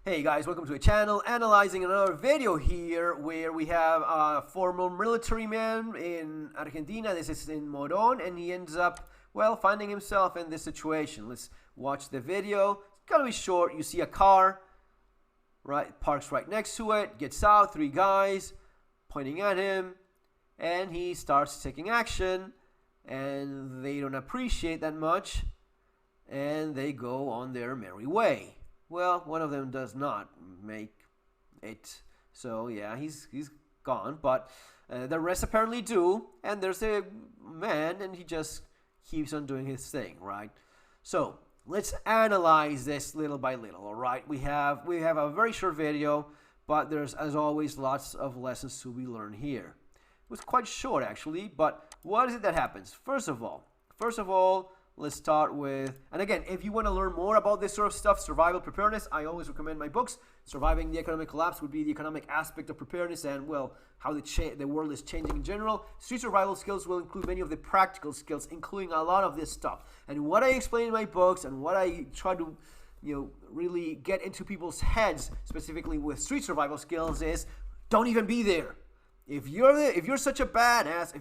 Hey guys, welcome to the channel. Analyzing another video here where we have a former military man in Argentina. This is in Moron, and he ends up, well, finding himself in this situation. Let's watch the video. It's gonna be short. You see a car, right, parks right next to it, gets out, three guys pointing at him, and he starts taking action, and they don't appreciate that much, and they go on their merry way. Well, one of them does not make it, so yeah, he's gone. But the rest apparently do, and there's a man, and he just keeps on doing his thing, right? So let's analyze this little by little. All right, we have a very short video, but there's, as always, lots of lessons to be learned here. It was quite short actually, but what is it that happens? First of all, let's start with, and again, if you want to learn more about this sort of stuff, survival preparedness, I always recommend my books. Surviving the Economic Collapse would be the economic aspect of preparedness and, well, how the world is changing in general. Street survival skills will include many of the practical skills, including a lot of this stuff. And what I explain in my books and what I try to, really get into people's heads, specifically with street survival skills, is don't even be there. If you're such a badass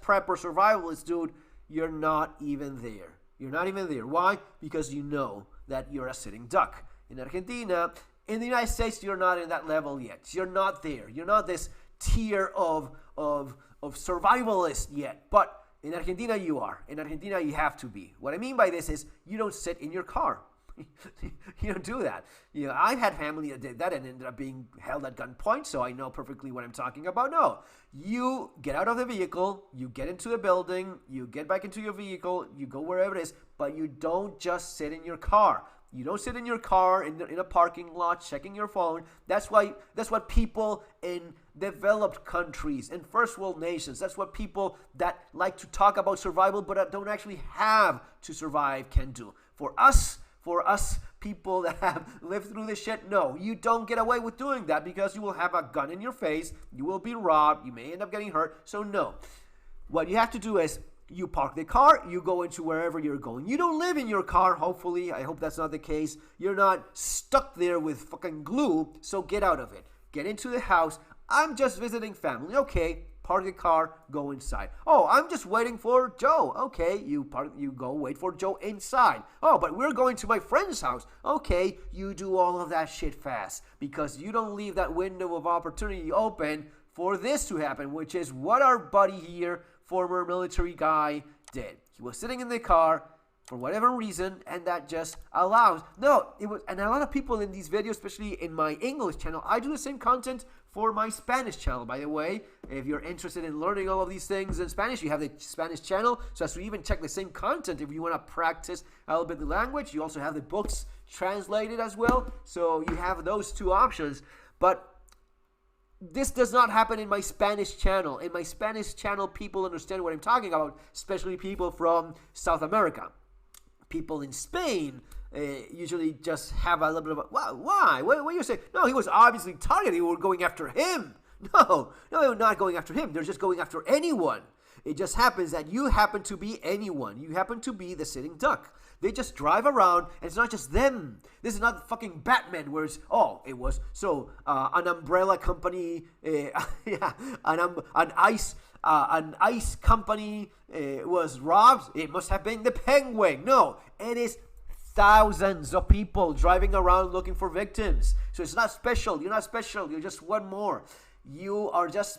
prep or survivalist, dude, you're not even there. You're not even there. Why? Because you know that you're a sitting duck. In Argentina, in the United States, you're not in that level yet. You're not there. You're not this tier of survivalist yet. But in Argentina, you are. In Argentina, you have to be. What I mean by this is you don't sit in your car. You don't do that. I've had family that did that and ended up being held at gunpoint, so I know perfectly what I'm talking about. No, you get out of the vehicle, you get into the building, you get back into your vehicle, you go wherever it is, but you don't just sit in your car. You don't sit in your car in a parking lot checking your phone. That's what people in developed countries, in first world nations, that's what people that like to talk about survival but don't actually have to survive can do. For us people that have lived through this shit, no, you don't get away with doing that because you will have a gun in your face, you will be robbed, you may end up getting hurt, so no. What you have to do is you park the car, you go into wherever you're going. You don't live in your car, hopefully. I hope that's not the case. You're not stuck there with fucking glue, so get out of it. Get into the house. I'm just visiting family. Okay, park the car, go inside. Oh, I'm just waiting for Joe. Okay, you go wait for Joe inside. Oh, but we're going to my friend's house. Okay, you do all of that shit fast because you don't leave that window of opportunity open for this to happen, which is what our buddy here, former military guy, did. He was sitting in the car for whatever reason, and that just allows. No, it was, and a lot of people in these videos, especially in my English channel, I do the same content for my Spanish channel, by the way. If you're interested in learning all of these things in Spanish, you have the Spanish channel, so as to even check the same content if you want to practice a little bit the language. You also have the books translated as well, so you have those two options. But this does not happen in my Spanish channel. In my Spanish channel, people understand what I'm talking about, especially people from South America. People in Spain usually just have a little bit of a, why? What are you saying? No, he was obviously targeted. They were going after him. No, they're not going after him. They're just going after anyone. It just happens that you happen to be anyone. You happen to be the sitting duck. They just drive around, and it's not just them. This is not fucking Batman, where it's, it was, an umbrella company, an ice company was robbed. It must have been the Penguin. No, it is thousands of people driving around looking for victims. So it's not special. You're not special. You're just one more. You are just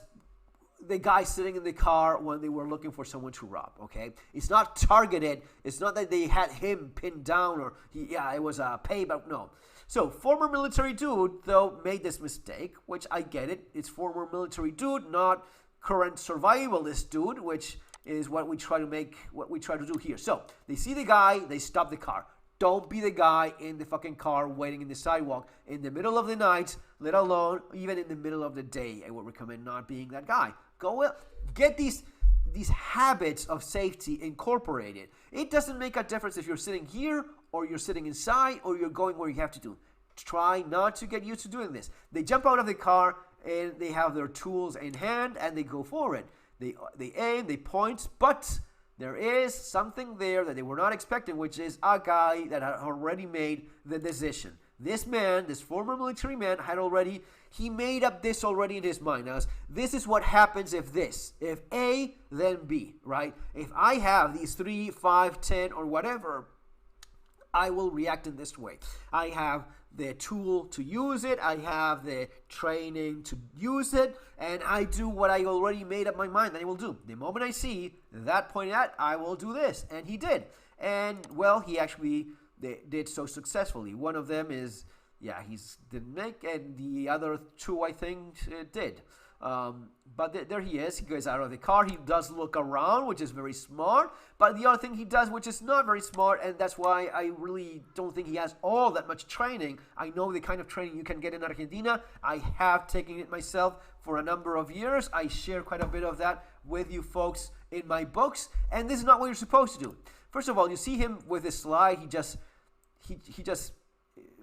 the guy sitting in the car when they were looking for someone to rob, okay? It's not targeted. It's not that they had him pinned down or, it was a payback. No. So, former military dude, though, made this mistake, which I get it. It's former military dude, not current survivalist dude, which is what we try to do here. So, they see the guy, they stop the car. Don't be the guy in the fucking car waiting in the sidewalk in the middle of the night, let alone even in the middle of the day. I would recommend not being that guy. Get these habits of safety incorporated. It doesn't make a difference if you're sitting here or you're sitting inside or you're going where you have to do. Try not to get used to doing this. They jump out of the car and they have their tools in hand and they go for it. They aim, they point, but there is something there that they were not expecting, which is a guy that had already made the decision. This man, this former military man, he made up this already in his mind. Now, this is what happens if A, then B, right? If I have these 3, 5, 10, or whatever, I will react in this way. I have the tool to use it, I have the training to use it, and I do what I already made up my mind that I will do. The moment I see that pointed at, I will do this. And he did. And, well, he actually did so successfully. One of them is, he didn't make, and the other two, I think, did. But there he is. He goes out of the car. He does look around, which is very smart. But the other thing he does, which is not very smart, and that's why I really don't think he has all that much training. I know the kind of training you can get in Argentina. I have taken it myself for a number of years. I share quite a bit of that with you folks in my books. And this is not what you're supposed to do. First of all, you see him with this slide. He just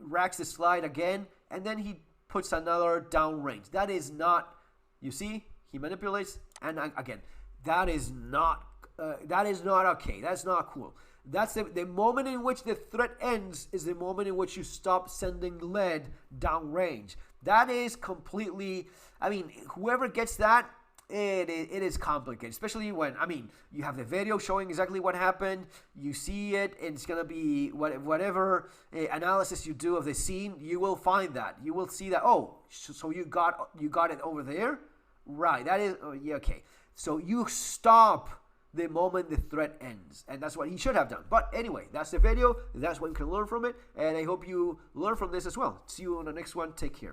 racks the slide again, and then he puts another downrange. That is not, you see, he manipulates, and again, that is not okay. That's not cool. That's the moment in which the threat ends is the moment in which you stop sending lead downrange. That is completely, whoever gets that, it is complicated, especially when, you have the video showing exactly what happened. You see it, and it's going to be whatever analysis you do of the scene, you will find that. You will see that, oh, so you got it over there? Right, that is, okay. So you stop the moment the threat ends, and that's what he should have done. But anyway, that's the video. That's what you can learn from it, and I hope you learn from this as well. See you on the next one. Take care.